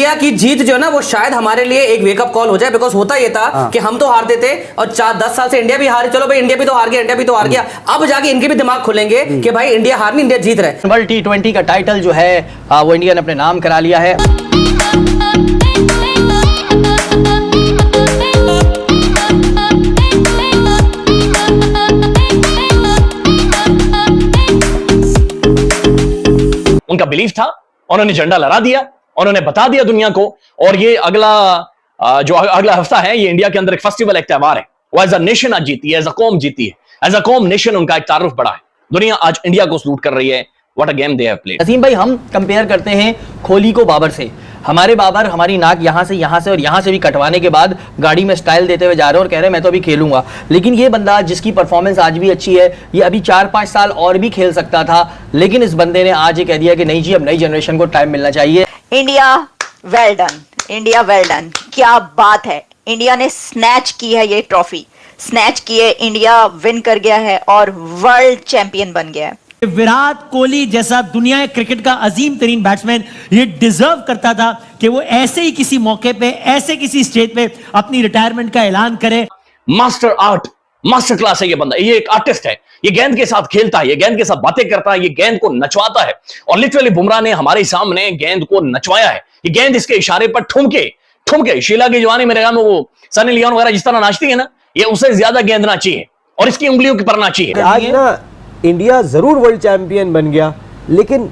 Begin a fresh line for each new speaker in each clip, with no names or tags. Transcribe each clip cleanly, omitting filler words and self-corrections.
India की जीत जो है ना वो शायद हमारे लिए एक वेकअप कॉल हो जाए, बिकॉज होता ये था कि हम तो हारते थे और 4-10 साल से इंडिया भी हारे, चलो भाई इंडिया भी तो हार गया, इंडिया भी तो हार गया, अब जाके इनके भी दिमाग खुलेंगे कि भाई इंडिया हार नहीं, इंडिया जीत रहे।
वर्ल्ड T20 का टाइटल जो है वो इंडिया ने अपने नाम करा लिया है। उनका बिलीफ था, उन्होंने झंडा लहरा दिया, उन्होंने बता दिया दुनिया को। और ये अगला हफ्ता है, ये इंडिया के अंदर एक फेस्टिवल, एक त्योहार है। वो एज अ नेशन आज जीती है, एज अ कौम जीती है, एज अ कौम नेशन उनका एक तारुफ बड़ा है। दुनिया आज इंडिया को सलूट कर रही है। What a game they have played. Naseem भाई, हम कंपेयर करते हैं कोहली को बाबर से। हमारे बाबर हमारी नाक यहाँ से और यहाँ से भी कटवाने के बाद गाड़ी में स्टाइल देते हुए जा रहे हैं और कह रहे हैं मैं तो अभी खेलूंगा। लेकिन ये बंदा जिसकी परफॉर्मेंस आज भी अच्छी है, ये अभी 4-5 साल और भी खेल सकता था, लेकिन इस बंदे ने आज ये कह दिया कि नहीं जी, अब नई जनरेशन को टाइम मिलना चाहिए।
India well done, India well done, क्या बात है। इंडिया ने स्नैच की है ये ट्रॉफी, स्नैच की है, इंडिया विन कर गया है और वर्ल्ड चैंपियन बन गया है।
विराट कोहली जैसा दुनिया क्रिकेट का अजीम तरीन बैट्समैन ये डिजर्व करता था कि वो ऐसे ही किसी मौके पे, ऐसे किसी स्टेज पे अपनी रिटायरमेंट का ऐलान करे।
मास्टर आर्ट, मास्टर क्लास है ये बंदा, ये एक आर्टिस्ट है। ये गेंद के साथ खेलता है, ये गेंद के साथ बातें करता है, ये गेंद को नचवाता है। और लिटरली बुमराह ने हमारे सामने गेंद को नचवाया है। ये गेंद इसके इशारे पर ठुमके शीला की जवानी मेरे ख्याल में वो सनी लियोन वगैरह जिस तरह नाचती है ना, ये उससे ज्यादा गेंद नाची है और इसकी उंगलियों की पर नाची है।
आज ना इंडिया जरूर वर्ल्ड चैंपियन बन गया, लेकिन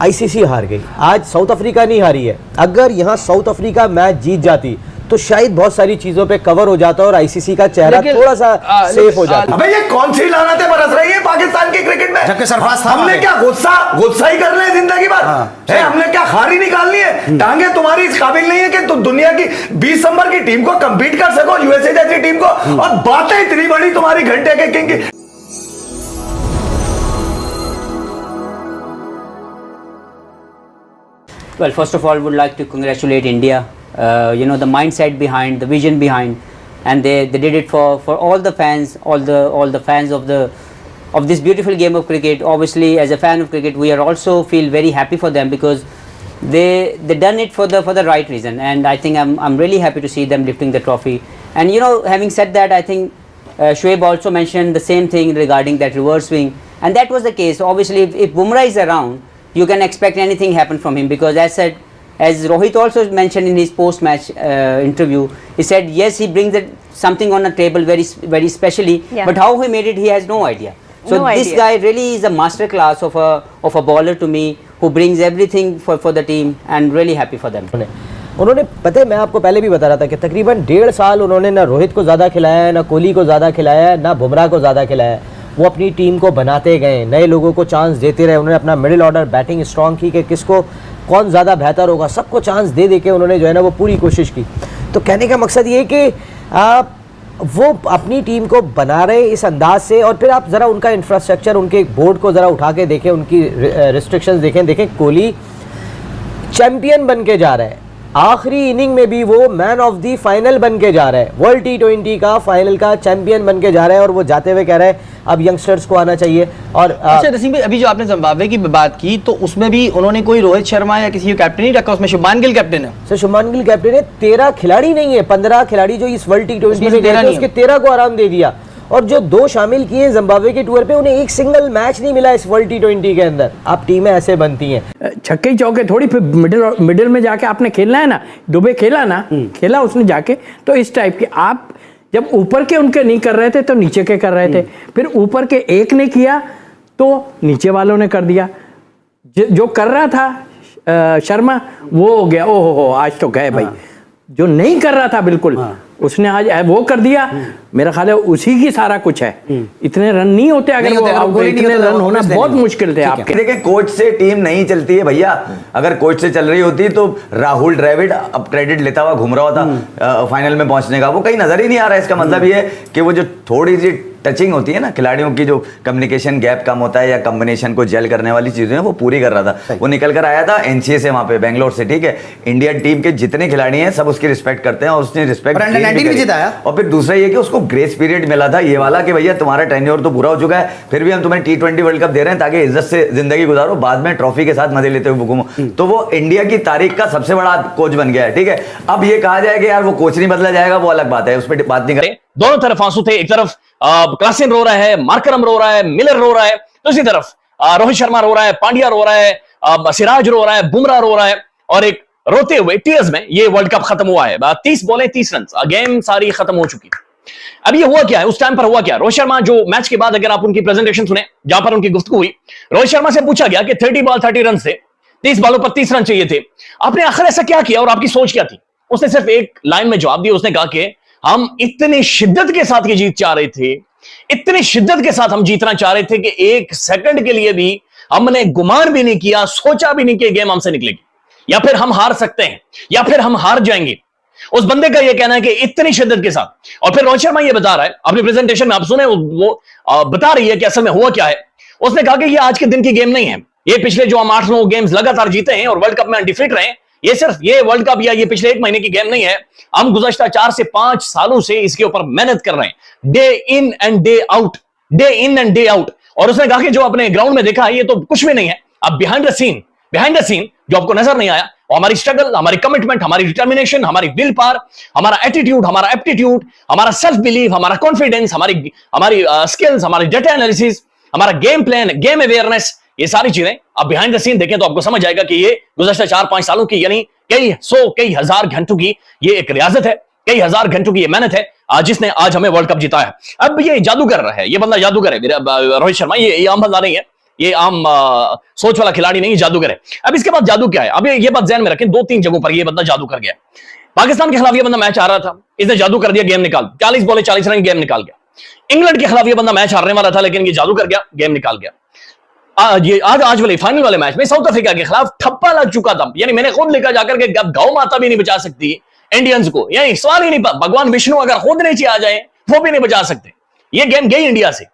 आईसीसी हार गई। आज साउथ अफ्रीका नहीं हारी है। अगर यहाँ साउथ अफ्रीका मैच जीत जाती तो शायद बहुत सारी चीजों पे कवर हो जाता और आईसीसी का चेहरा थोड़ा सा सेफ हो जाता।
अबे ये कौन सी लानतें बरस रही है पाकिस्तान की क्रिकेट में?
जबकि सरफराज था,
हमने क्या गुस्सा ही करना है जिंदगी भर? हमने क्या खारी निकालनी है? टांगे तुम्हारी इस काबिल नहीं है कि तुम दुनिया की 20 नंबर की टीम को कंपीट कर सको, यूएसए जैसी टीम को, और बातें इतनी बड़ी तुम्हारी घंटे के किंग की।
Well, first of all, would like to congratulate India. You know, the mindset behind, the vision behind, and they did it for all the fans, all the fans of this beautiful game of cricket. Obviously, as a fan of cricket, we are also feel very happy for them because they done it for the right reason. And I think I'm really happy to see them lifting the trophy. And you know, having said that, I think Shoaib also mentioned the same thing regarding that reverse swing, and that was the case. Obviously, if Bumrah is around, you can expect anything happen from him, because as Rohit also mentioned in his post-match interview, he said yes, he brings something on the table very specially, but how he made it, he has no idea. So this guy really is a master class of a bowler to me, who brings everything for the team, and really happy for them.
उन्होंने पता है, मैं आपको पहले भी बता रहा था कि तकरीबन 1.5 साल उन्होंने ना रोहित को ज़्यादा खिलाया है, ना कोहली को ज़्यादा खिलाया है, ना बुमराह को ज़्यादा खिलाया है। वो अपनी टीम को बनाते गए, नए लोगों को चांस देते रहे। उन्होंने अपना मिडिल ऑर्डर बैटिंग स्ट्रॉन्ग की कि किसको कौन ज़्यादा बेहतर होगा, सबको चांस दे के उन्होंने जो है ना वो पूरी कोशिश की। तो कहने का मकसद ये कि वो अपनी टीम को बना रहे इस अंदाज से। और फिर आप ज़रा उनका इंफ्रास्ट्रक्चर, उनके बोर्ड को ज़रा उठा के देखें, उनकी रिस्ट्रिक्शंस देखें। कोहली चैम्पियन बन के जा रहा है, आखिरी इनिंग में भी वो मैन ऑफ दी फाइनल बन के जा रहा है, वर्ल्ड T20 का फाइनल का चैंपियन बन के जा रहा है। और वो जाते हुए कह रहा है अब यंगस्टर्स को आना चाहिए। और
अच्छा नसीम भाई, अभी जो आपने जिम्बाब्वे की बात की, तो उसमें भी उन्होंने कोई रोहित शर्मा या किसी को कैप्टन नहीं रखा, उसमें शुभमान गिल कैप्टन है।
सर शुभमान गिल कैप्टन है। 13 खिलाड़ी नहीं है, 15 खिलाड़ी जो इस वर्ल्ड T20 में गए थे, उसके 13 को आराम दे दिया। और जो 2 शामिल किए जिम्बाब्वे के टूर पे, उन्हें एक सिंगल मैच नहीं मिला इस वर्ल्ड T20 के अंदर। आप टीमें ऐसे बनती हैं,
छक्के चौके थोड़ी, फिर मिडिल में जाके आपने खेलना है ना। दुबे खेला ना, खेला उसने जाके, तो इस टाइप के आप जब ऊपर के उनके नहीं कर रहे थे तो नीचे के कर रहे थे, फिर ऊपर के एक ने किया तो नीचे वालों ने कर दिया। जो कर रहा था शर्मा, वो हो गया, ओ हो आज तो गए भाई। जो नहीं कर रहा था बिल्कुल, उसने आज वो कर दिया। मेरा ख्याल है उसी की सारा कुछ है। इतने रन नहीं होते, अगर वो इतने रन होना बहुत मुश्किल थे आपके।
देखिए, कोच से टीम नहीं चलती है भैया। अगर कोच से चल रही होती तो राहुल द्रविड़ अब क्रेडिट लेता हुआ घूम रहा होता फाइनल में पहुंचने का। वो कहीं नजर ही नहीं आ रहा है। इसका मतलब ये है कि वो जो थोड़ी सी
टचिंग होती है ना खिलाड़ियों की, जो कम्युनिकेशन गैप कम होता है या कॉम्बिनेशन को जेल करने वाली चीजें हैं वो पूरी कर रहा था। वो निकल कर आया था एनसीए से वहां पे बेंगलोर से, ठीक है। इंडियन टीम के जितने खिलाड़ी हैं सब उसकी रिस्पेक्ट करते हैं और उसने रिस्पेक्ट
भी जिताया।
और फिर दूसरा ये कि उसको ग्रेस पीरियड मिला था ये वाला कि भैया तुम्हारा टेन्योर तो पूरा हो चुका है, फिर भी हम तुम्हें T20 वर्ल्ड कप दे रहे हैं ताकि इज्जत से जिंदगी गुजारो, बाद में ट्रॉफी के साथ मजे लेते हुए घूमो। तो वो इंडिया की तारीख का सबसे बड़ा कोच बन गया है, ठीक है। अब ये कहा जाए कि यार वो कोच नहीं बदला जाएगा, वो अलग बात है, उस पर बात नहीं करें।
दोनों तरफ आंसू थे, एक तरफ क्लासेन रो रहा है, मार्करम रो रहा है, मिलर रो रहा है, दूसरी तरफ रोहित शर्मा रो रहा है, पांड्या रो रहा है, सिराज रो रहा है, बुमराह रो रहा है, और एक रोते हुए टीयर्स में ये वर्ल्ड कप खत्म हुआ है। 30 बॉलें 30 रन, गेम सारी खत्म हो चुकी। अब ये हुआ क्या है, उस टाइम पर हुआ क्या? रोहित शर्मा जो मैच के बाद अगर आप उनकी प्रेजेंटेशन सुने जहां पर उनकी गुफ्तगू हुई, रोहित शर्मा से पूछा गया कि 30 बॉल 30 रन से 30 बॉलों पर 30 रन चाहिए थे, आपने आखिर ऐसा क्या किया और आपकी सोच क्या थी? उसने सिर्फ एक लाइन में जवाब दिया, उसने कहा कि हम इतनी शिद्दत के साथ ये जीत चाह रहे थे, इतनी शिद्दत के साथ हम जीतना चाह रहे थे कि एक सेकंड के लिए भी हमने गुमान भी नहीं किया, सोचा भी नहीं कि गेम हमसे निकलेगी, या फिर हम हार सकते हैं, या फिर हम हार जाएंगे। उस बंदे का यह कहना है कि इतनी शिद्दत के साथ। और फिर रोहित शर्मा यह बता रहा है अपनी प्रेजेंटेशन में, आप सुने, वो बता रही है कि असल में हुआ क्या है। उसने कहा कि ये आज के दिन की गेम नहीं है, ये पिछले जो हम 8-9 गेम्स लगातार जीते हैं और वर्ल्ड कप में अनडिफीट रहे हैं, ये सिर्फ ये वर्ल्ड कप या ये पिछले 1 महीने की गेम नहीं है। हम गुज़श्ता 4 से 5 सालों से इसके ऊपर मेहनत कर रहे हैं, day in and day out, day in and day out. और उसने कहा कि जो अपने ग्राउंड में देखा है ये तो कुछ भी नहीं है, अब बिहाइंड द सीन जो आपको नजर नहीं आया, और हमारी स्ट्रगल, हमारी कमिटमेंट, हमारी डिटर्मिनेशन, हमारी विल पावर, हमारा एटीट्यूड, हमारा एप्टीट्यूड, हमारा सेल्फ बिलीव, हमारा कॉन्फिडेंस, हमारी स्किल्स, हमारी डेटा एनालिसिस, हमारा गेम प्लान, गेम अवेयरनेस, ये सारी चीजें आप बिहाइंड द सीन देखें तो आपको समझ आएगा कि ये गुज़श्ता 4-5 सालों की, यानी कई 100 कई हजार घंटों की ये एक रियाजत है, कई हजार घंटों की ये मेहनत है, जिसने आज हमें वर्ल्ड कप जिताया है। अब ये जादूगर है, ये बंदा जादूगर है रोहित शर्मा, ये आम बंदा नहीं है, ये आम सोच वाला खिलाड़ी नहीं, जादूगर है। अब इसके बाद जादू क्या है, अब ये बात ध्यान में रखें, 2-3 जगहों पर ये बंदा जादू कर गया। पाकिस्तान के खिलाफ ये बंदा मैच आ रहा था, इसने जादू कर दिया, गेम निकाल 40 बॉले 40 रन, गेम निकाल गया। इंग्लैंड के खिलाफ ये बंदा मैच हारने वाला था लेकिन ये जादू कर गया, गेम निकाल गया। आज वाले फाइनल वाले मैच में साउथ अफ्रीका के खिलाफ ठप्पा लग चुका था, यानी मैंने खुद लिखा जाकर के गौ माता भी नहीं बचा सकती इंडियंस को, यानी सवाल ही नहीं, भगवान विष्णु अगर खुद नीचे आ जाए वो भी नहीं बचा सकते। ये गेम गई इंडिया से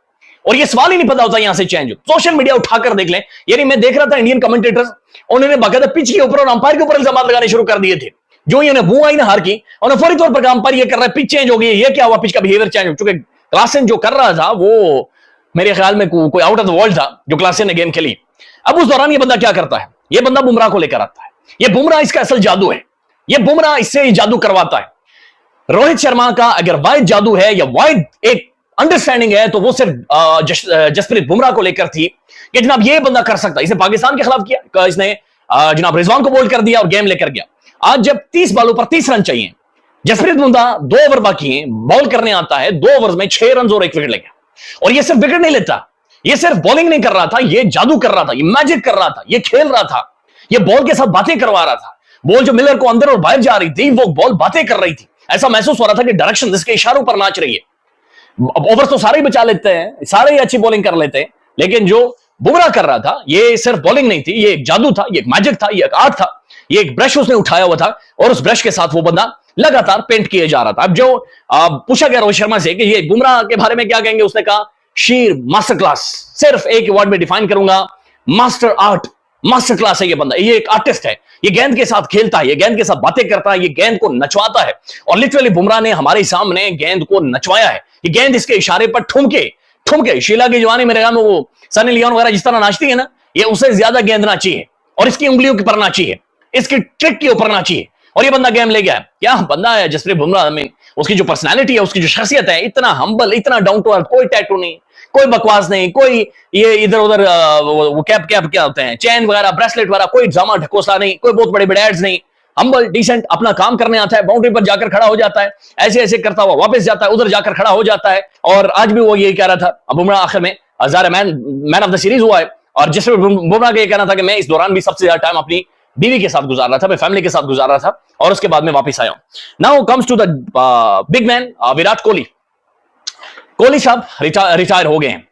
और ये सवाल ही नहीं पता होता यहां से चेंज हो। सोशल मीडिया उठाकर देख लें, यानी मैं देख रहा था इंडियन कमेंटेटर्स, उन्होंने बाकायदा पिच के ऊपर और अंपायर के ऊपर इल्जाम लगाने शुरू कर दिए थे। जो ये बू आई ना हार की, उन्होंने फौरी तौर पर अंपायर ये कर रहा है, पिच चेंज हो गई, ये क्या हुआ, पिच का बिहेवियर चेंज हो चुका। क्लासेन जो कर रहा था वो मेरे ख्याल में कोई आउट ऑफ द वर्ल्ड था जो क्लासेन ने गेम खेली। अब उस दौरान ये बंदा क्या करता है, ये बंदा बुमराह को लेकर आता है, ये बुमराह इसका असल जादू है, ये बुमराह इससे जादू करवाता है। रोहित शर्मा का अगर वाइड जादू है या वाइड एक अंडरस्टैंडिंग है तो वो सिर्फ जसप्रीत बुमराह को लेकर थी कि जनाब ये बंदा कर सकता है। इसने पाकिस्तान के खिलाफ किया, इसने जनाब रिजवान को बोल्ड कर दिया और गेम लेकर गया। आज जब 30 बॉलों पर 30 रन चाहिए, जसप्रीत बुमराह 2 ओवर बाकी हैं, बॉल करने आता है, 2 ओवर्स में 6 रन और 1 विकेट ले गया। और ये सिर्फ विकेट नहीं लेता, ये सिर्फ बॉलिंग नहीं कर रहा था, ये जादू कर रहा था, ये मैजिक कर रहा था, ये खेल रहा था, ये बॉल के साथ बातें करवा रहा था। बॉल जो मिलर को अंदर और बाहर जा रही थी, वो बॉल बातें कर रही थी। ऐसा महसूस हो रहा था कि डायरेक्शन इसके इशारों पर नाच रही है। ओवर तो सारे ही बचा लेते हैं, सारे ही अच्छी बॉलिंग कर लेते हैं, लेकिन जो बुमराह कर रहा था ये सिर्फ बॉलिंग नहीं थी, ये एक जादू था, ये एक मैजिक था, ये एक आर्ट था, ये एक ब्रश उसने उठाया हुआ था और उस ब्रश के साथ वो बंदा लगातार पेंट किए जा रहा था। अब जो पूछा गया रोहित शर्मा से कि ये बुमराह के बारे में क्या कहेंगे, उसने कहा शीर मास्टर क्लास, सिर्फ एक वर्ड में डिफाइन करूंगा, मास्टर आर्ट, मास्टर क्लास है ये बंदा, ये एक आर्टिस्ट है, ये गेंद के साथ खेलता है, ये गेंद के साथ बातें करता है, ये गेंद को नचवाता है। और लिटरली बुमराह ने हमारे सामने गेंद को नचवाया है। ये गेंद इसके इशारे पर ठुमके शीला की जवानी मेरे ख्याल में वो सनी लियोन वगैरह जिस तरह नाचती है ना, ये उससे ज्यादा गेंद नाची है और इसकी उंगलियों के पर नाची है, इसकी ट्रिक के ऊपर नाची है और ये बंदा गेम ले गया। क्या बंदा है जसप्रीत बुमराह में, उसकी जो पर्सनैलिटी है, उसकी जो शख्सियत है, इतना हम्बल, इतना डाउन टू अर्थ, कोई टैटू नहीं, कोई बकवास नहीं, कोई ये इधर उधर वो कैप क्या होते हैं, चैन वगैरह, ब्रेसलेट वगैरह, कोई ड्रामा ढकोसला नहीं, कोई बहुत बड़े बड़े एड्स नहीं, हम्बल डिसेंट, अपना काम करने आता है, बाउंड्री पर जाकर खड़ा हो जाता है, ऐसे करता हुआ वापस जाता है, उधर जाकर खड़ा हो जाता है। और आज भी वो यही कह रहा था, अब बुमराह आखिर में मैन ऑफ द सीरीज हुआ है और जिसमें बुमराह का ये कहना था कि मैं इस दौरान भी सबसे ज्यादा टाइम अपनी बीवी के साथ गुजार रहा था, मैं फैमिली के साथ गुजार रहा था और उसके बाद में वापस आया हूं। Now comes to the big man Virat Kohli साहब रिटायर हो गए हैं।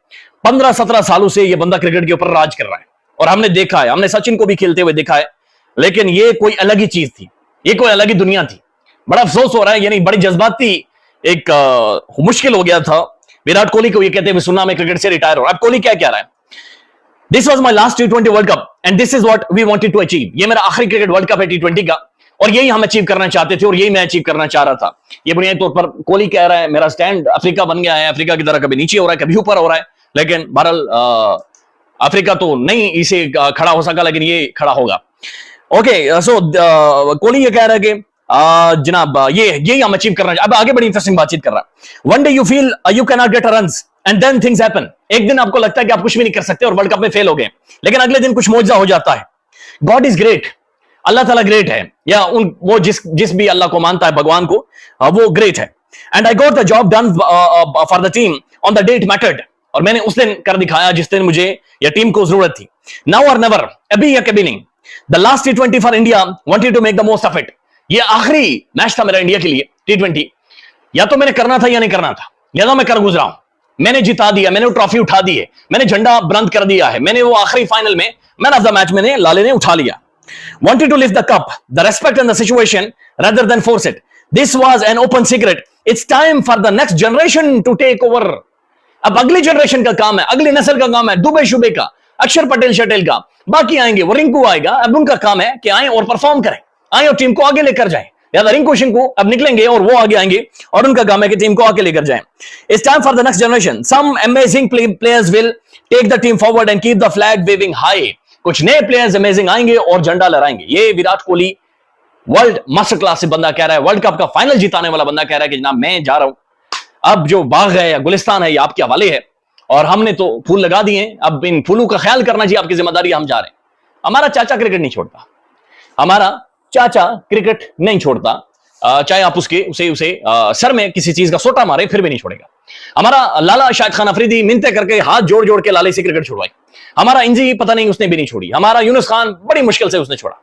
15-17 सालों से ये बंदा क्रिकेट के ऊपर राज कर रहा है और हमने देखा है, हमने सचिन को भी खेलते हुए देखा है, लेकिन ये कोई अलग ही चीज थी, ये कोई अलग ही दुनिया थी। बड़ा अफसोस हो रहा है, यानी बड़ी जज्बाती एक मुश्किल हो गया था विराट कोहली को ये कहते हुए सुना मैं क्रिकेट से रिटायर हो। अब कोहली क्या कह रहा है, this was my last T20 world cup and this is what we wanted to achieve. ये मेरा आखिरी क्रिकेट वर्ल्ड कप है T20 का, और यही हम अचीव करना चाहते थे और यही मैं अचीव करना चाह रहा था। ये बुनियादी तौर पर कोहली कह रहा है, मेरा स्टैंड अफ्रीका बन गया है, अफ्रीका की तरह कभी नीचे हो रहा है कभी ऊपर हो रहा है, लेकिन बहरहाल अफ्रीका तो नहीं इसे खड़ा हो सका, लेकिन ये खड़ा होगा। ओके, सो कोहली ये कह रहा है कि जनाब यही हम अचीव करना। अब आगे बड़ी इंटरेस्टिंग बातचीत कर रहा है। One day you feel you can not get a runs and then things happen. एक दिन आपको लगता है कि आप कुछ भी नहीं कर सकते और वर्ल्ड कप में फेल हो गए, लेकिन अगले दिन कुछ मौजज़ा हो जाता है। गॉड इज ग्रेट, अल्लाह ताला ग्रेट है, या वो जिस भी अल्लाह को मानता है, भगवान को, वो ग्रेट है। And I got the job done for the team on the day it mattered. और मैंने उस दिन कर दिखाया जिस दिन मुझे या टीम को जरूरत थी। नाउ और नेवर, अभी या कभी नहीं। The last T20 for India wanted to make the most of it. ये आखिरी मैच था मेरा इंडिया के लिए T20, या तो मैंने करना था या नहीं करना था, या तो मैं कर गुजरा हूं। मैंने जिता दिया, मैंने वो ट्रॉफी उठा दी है, मैंने झंडा बुलंद कर दिया है, मैंने वो आखिरी फाइनल में मैन ऑफ द मैच मैंने लाले ने उठा लिया। Wanted to lift the cup, the respect and the situation rather than force it. This was an open secret. It's time for the next generation to take over. अब अगली generation का काम है, अगली नस्ल का काम है, दुबे शुबे का, अक्षर पटेल शटेल का, बाकी आएंगे, वो रिंकू आएगा। अब उनका काम है कि आए और परफॉर्म करें, आए और टीम को आगे लेकर जाएं। या रिंकू शिंकू अब निकलेंगे और वो आगे आएंगे और उनका काम है कि टीम को आगे लेकर जाएं। It's time for the next generation. Some amazing players will take the team forward and keep the flag waving high. कुछ नए प्लेयर्स अमेजिंग आएंगे और झंडा लहराएंगे। ये Virat Kohli world master class से बंदा कह रहा है, वर्ल्ड कप का फाइनल जिताने वाला बंदा कह रहा है कि जनाब मैं जा रहा हूं, अब जो बाग है या गुलिस्तान है ये आपके हवाले है, और हमने तो फूल लगा दिए, अब इन फूलों का ख्याल करना चाहिए, आपकी जिम्मेदारी, हम जा रहे हैं। हमारा चाचा क्रिकेट नहीं छोड़ता, हमारा चाचा क्रिकेट नहीं छोड़ता, चाहे आप उसे सर में किसी चीज का सोटा मारे फिर भी नहीं छोड़ेगा। हमारा लाला शाहिद खान अफरीदी मिन्नतें करके हाथ जोड़ जोड़ के लाले से क्रिकेट छुड़वाई, हमारा इंजी पता नहीं उसने भी नहीं छोड़ी, हमारा यूनुस खान बड़ी मुश्किल से उसने छोड़ा।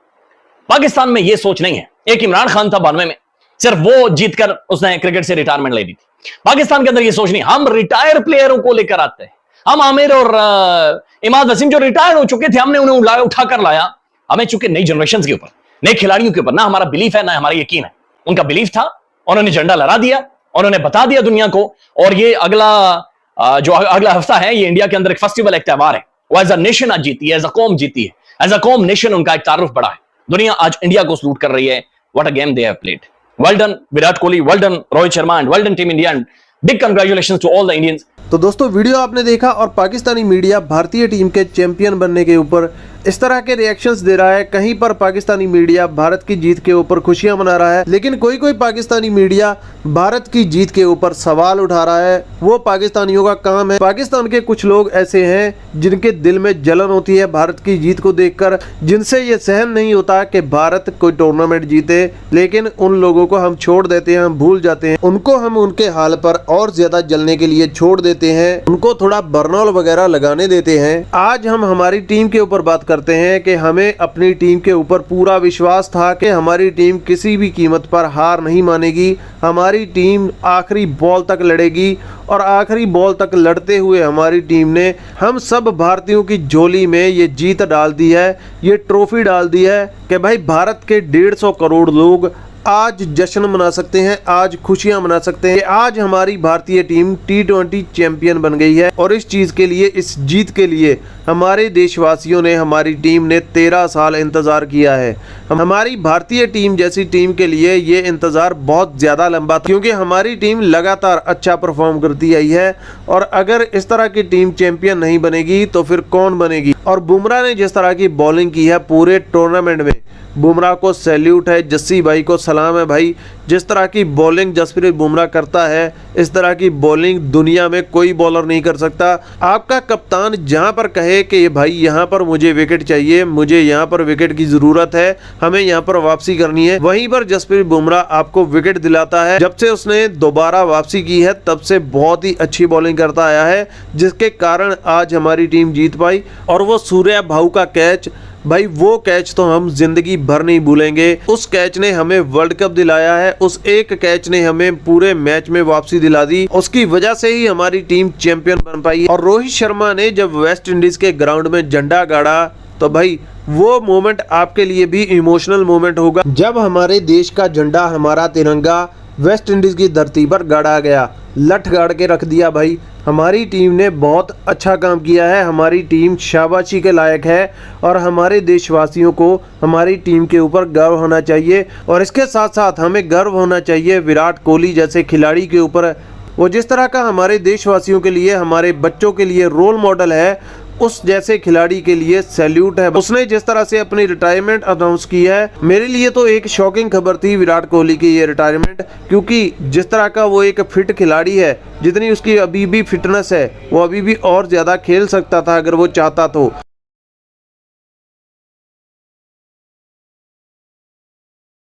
पाकिस्तान में यह सोच नहीं है। एक इमरान खान था 92 में, सिर्फ वो जीतकर उसने क्रिकेट से रिटायरमेंट ले ली थी। पाकिस्तान के अंदर यह सोच नहीं, हम रिटायर प्लेयरों को लेकर आते हैं। हम आमिर और इमाद वसीम जो रिटायर हो चुके थे, हमने उन्हें उठाकर लाया। हमें चूंकि नई जनरेशन के ऊपर, नए खिलाड़ियों के ऊपर ना हमारा बिलीफ है ना हमारा यकीन है। उनका बिलीफ था, उन्होंने झंडा लहरा दिया, उन्होंने बता दिया दुनिया को, और ये जो अगला हफ्ता है ये इंडिया के अंदर एक फेस्टिवल, एक त्योहार है। वो एज अ नेशन आज जीती है, एज अ कौम जीती है, एज अ कौम नेशन उनका एक तारुफ बड़ा है। दुनिया आज इंडिया को सलूट कर रही है। What a game they have played. Well done Virat Kohli, well done Rohit Sharma and well done team India and big congratulations to all the Indians.
तो दोस्तों वीडियो आपने देखा और पाकिस्तानी मीडिया भारतीय टीम के चैंपियन बनने के ऊपर इस तरह के रिएक्शंस दे रहा है। कहीं पर पाकिस्तानी मीडिया भारत की जीत के ऊपर खुशियां मना रहा है, लेकिन कोई पाकिस्तानी मीडिया भारत की जीत के ऊपर सवाल उठा रहा है। वो पाकिस्तानियों का काम है। पाकिस्तान के कुछ लोग ऐसे हैं जिनके दिल में जलन होती है भारत की जीत को देखकर, जिनसे ये सहन नहीं होता कि भारत कोई टूर्नामेंट जीते, लेकिन उन लोगों को हम छोड़ देते हैं, हम भूल जाते हैं, उनको हम उनके हाल पर और ज्यादा जलने के लिए छोड़ देते हैं, उनको थोड़ा बर्नॉल वगैरह लगाने देते हैं। आज हम हमारी टीम के ऊपर बात करते हैं कि हमें अपनी टीम के ऊपर पूरा विश्वास था कि हमारी टीम किसी भी कीमत पर हार नहीं मानेगी, हमारी टीम आखिरी बॉल तक लड़ेगी, और आखिरी बॉल तक लड़ते हुए हमारी टीम ने हम सब भारतीयों की झोली में ये जीत डाल दी है, ये ट्रॉफी डाल दी है कि भाई भारत के 150 करोड़ लोग आज जश्न मना सकते हैं, आज खुशियां मना सकते हैं कि आज हमारी भारतीय टीम T20 चैंपियन बन गई है। और इस चीज़ के लिए, इस जीत के लिए हमारे देशवासियों ने, हमारी टीम ने 13 साल इंतज़ार किया है। हमारी भारतीय टीम जैसी टीम के लिए ये इंतज़ार बहुत ज़्यादा लंबा था, क्योंकि हमारी टीम लगातार अच्छा परफॉर्म करती आई है। और अगर इस तरह की टीम चैंपियन नहीं बनेगी तो फिर कौन बनेगी। और बुमराह ने जिस तरह की बॉलिंग की है पूरे टूर्नामेंट में, बुमराह को सैल्यूट है, जस्सी भाई को सलाम है भाई। जिस तरह की बॉलिंग जसप्रीत बुमराह करता है, इस तरह की बॉलिंग दुनिया में कोई बॉलर नहीं कर सकता। आपका कप्तान जहां पर कहे कि भाई यहां पर मुझे विकेट चाहिए, मुझे यहां पर विकेट की ज़रूरत है, हमें यहां पर वापसी करनी है, वहीं पर जसप्रीत बुमराह आपको विकेट दिलाता है। जब से उसने दोबारा वापसी की है तब से बहुत ही अच्छी बॉलिंग करता आया है, जिसके कारण आज हमारी टीम जीत पाई। और वो सूर्या भाऊ का कैच, भाई वो कैच तो हम जिंदगी भर नहीं भूलेंगे। उस कैच ने हमें वर्ल्ड कप दिलाया है, उस एक कैच ने हमें पूरे मैच में वापसी दिला दी, उसकी वजह से ही हमारी टीम चैंपियन बन पाई। और रोहित शर्मा ने जब वेस्ट इंडीज के ग्राउंड में झंडा गाड़ा तो भाई वो मोमेंट आपके लिए भी इमोशनल मोमेंट होगा, जब हमारे देश का झंडा, हमारा तिरंगा वेस्ट इंडीज की धरती पर गाड़ा गया, लठ गाड़ के रख दिया भाई। हमारी टीम ने बहुत अच्छा काम किया है, हमारी टीम शाबाशी के लायक है और हमारे देशवासियों को हमारी टीम के ऊपर गर्व होना चाहिए। और इसके साथ साथ हमें गर्व होना चाहिए विराट कोहली जैसे खिलाड़ी के ऊपर। वो जिस तरह का हमारे देशवासियों के लिए, हमारे बच्चों के लिए रोल मॉडल है, उस जैसे खिलाड़ी के लिए सैल्यूट है। उसने जिस तरह से अपनी रिटायरमेंट अनाउंस की है, मेरे लिए तो एक शॉकिंग खबर थी विराट कोहली की ये रिटायरमेंट, क्योंकि जिस तरह का वो एक फिट खिलाड़ी है, जितनी उसकी अभी भी फिटनेस है, वो अभी भी और ज़्यादा खेल सकता था अगर वो चाहता तो।